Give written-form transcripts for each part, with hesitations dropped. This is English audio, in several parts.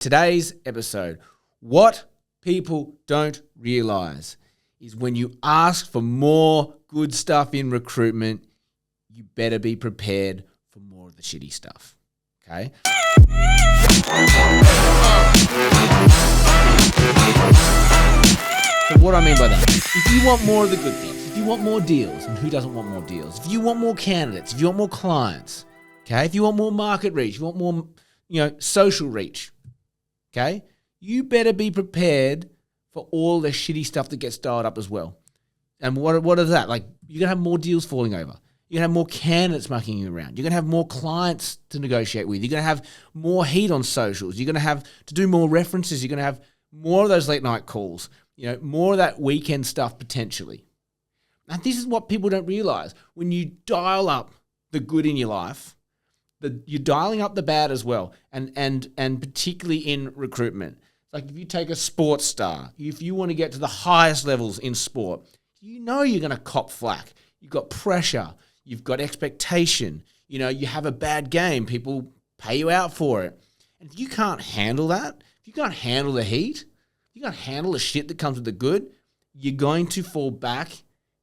Today's episode, what people don't realize is when you ask for more good stuff in recruitment, you better be prepared for more of the shitty stuff, okay? So what do I mean by that? If you want more of the good things, if you want more deals, and who doesn't want more deals? If you want more candidates, if you want more clients, okay? If you want more market reach, if you want more, social reach, okay? You better be prepared for all the shitty stuff that gets dialed up as well. And what is that? Like, you're going to have more deals falling over. You're going to have more candidates mucking you around. You're going to have more clients to negotiate with. You're going to have more heat on socials. You're going to have to do more references. You're going to have more of those late night calls. More of that weekend stuff potentially. And this is what people don't realize. When you dial up the good in your life, you're dialing up the bad as well. And particularly in recruitment. Like if you take a sports star, if you want to get to the highest levels in sport, you're going to cop flack. You've got pressure. You've got expectation. You have a bad game. People pay you out for it. And if you can't handle that, if you can't handle the heat, if you can't handle the shit that comes with the good, you're going to fall back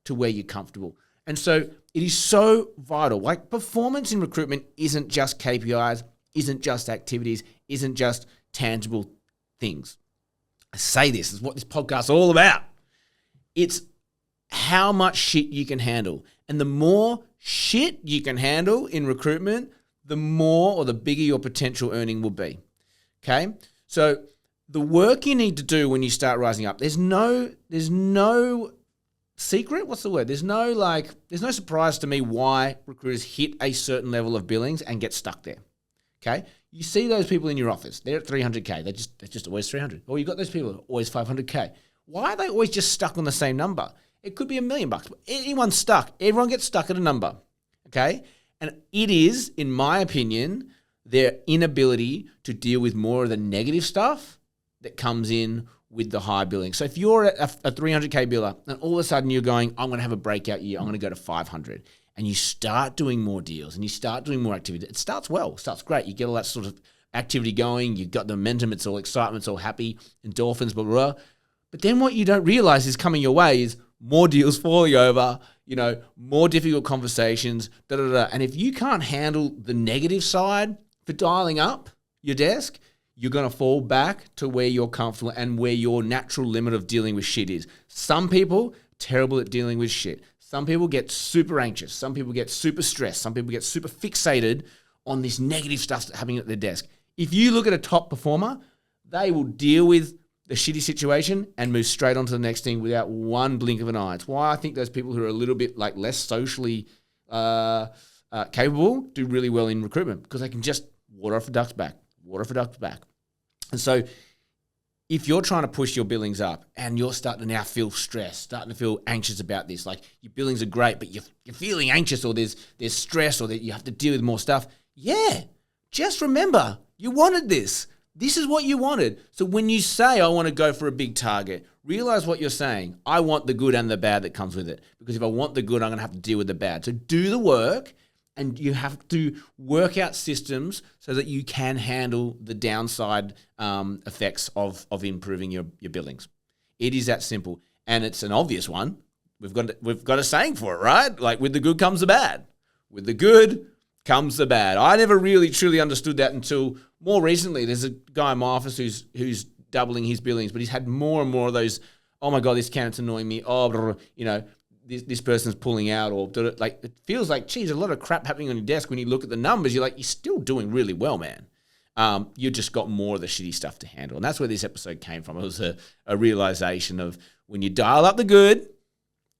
to where you're comfortable. And so it is so vital. Like performance in recruitment isn't just KPIs, isn't just activities, isn't just tangible things. I say this is what this podcast is all about. It's how much shit you can handle. And the more shit you can handle in recruitment, the more or the bigger your potential earning will be. Okay? So the work you need to do when you start rising up, there's no secret. What's the word? There's no surprise to me why recruiters hit a certain level of billings and get stuck there. Okay? You see those people in your office. They're at 300K. They're just always 300. Or you've got those people always 500K. Why are they always just stuck on the same number? It could be $1 million. Anyone's stuck. Everyone gets stuck at a number. Okay? And it is, in my opinion, their inability to deal with more of the negative stuff that comes in with the high billing. So if you're a 300K biller and all of a sudden you're going, I'm going to have a breakout year. I'm going to go to 500. And you start doing more deals and you start doing more activity. It starts well. It starts great. You get all that sort of activity going. You've got the momentum. It's all excitement. It's all happy. Endorphins, blah, blah, blah. But then what you don't realize is coming your way is more deals falling over, more difficult conversations, da, da, da. And if you can't handle the negative side for dialing up your desk, you're going to fall back to where you're comfortable and where your natural limit of dealing with shit is. Some people, terrible at dealing with shit. Some people get super anxious. Some people get super stressed. Some people get super fixated on this negative stuff that's happening at their desk. If you look at a top performer, they will deal with the shitty situation and move straight on to the next thing without one blink of an eye. It's why I think those people who are a little bit less socially capable do really well in recruitment because they can just water off a duck's back. And so if you're trying to push your billings up and you're starting to now feel stressed, starting to feel anxious about this, like your billings are great, but you're feeling anxious or there's stress or that you have to deal with more stuff, just remember, you wanted this. This is what you wanted. So when you say, I want to go for a big target, realize what you're saying. I want the good and the bad that comes with it. Because if I want the good, I'm going to have to deal with the bad. So do the work. And you have to work out systems so that you can handle the downside effects of improving your billings. It is that simple. And it's an obvious one. We've got a saying for it, right? Like with the good comes the bad. With the good comes the bad. I never really truly understood that until more recently. There's a guy in my office who's doubling his billings, but he's had more and more of those, oh my God, this candidate's annoying me. Oh, this person's pulling out, or like it feels like, geez, a lot of crap happening on your desk. When you look at the numbers, you're like, you're still doing really well, man. You just got more of the shitty stuff to handle. And that's where this episode came from. It was a realization of when you dial up the good,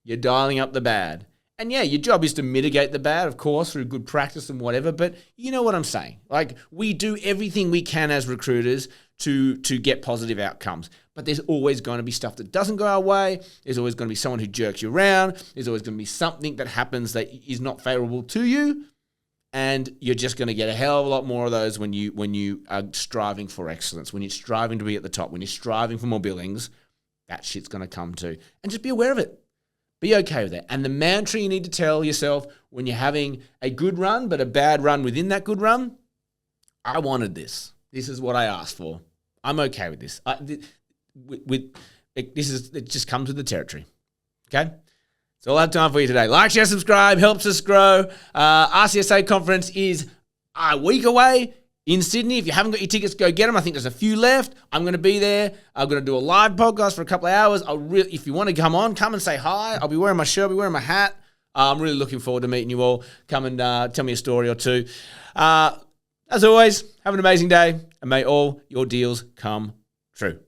you're dialing up the bad. And yeah, your job is to mitigate the bad, of course, through good practice and whatever. But you know what I'm saying? Like we do everything we can as recruiters to get positive outcomes. But there's always going to be stuff that doesn't go our way. There's always going to be someone who jerks you around. There's always going to be something that happens that is not favorable to you. And you're just going to get a hell of a lot more of those when you are striving for excellence, when you're striving to be at the top, when you're striving for more billings. That shit's going to come too. And just be aware of it. Be okay with that. And the mantra you need to tell yourself when you're having a good run, but a bad run within that good run, I wanted this. This is what I asked for. I'm okay with this. It just comes with the territory. Okay? So all I have time for you today. Like, share, subscribe, helps us grow. RCSA conference is a week away in Sydney. If you haven't got your tickets, go get them. I think there's a few left. I'm going to be there. I'm going to do a live podcast for a couple of hours. If you want to come and say hi. I'll be wearing my shirt, I'll be wearing my hat. I'm really looking forward to meeting you all. Come and tell me a story or two. As always, have an amazing day, and may all your deals come true.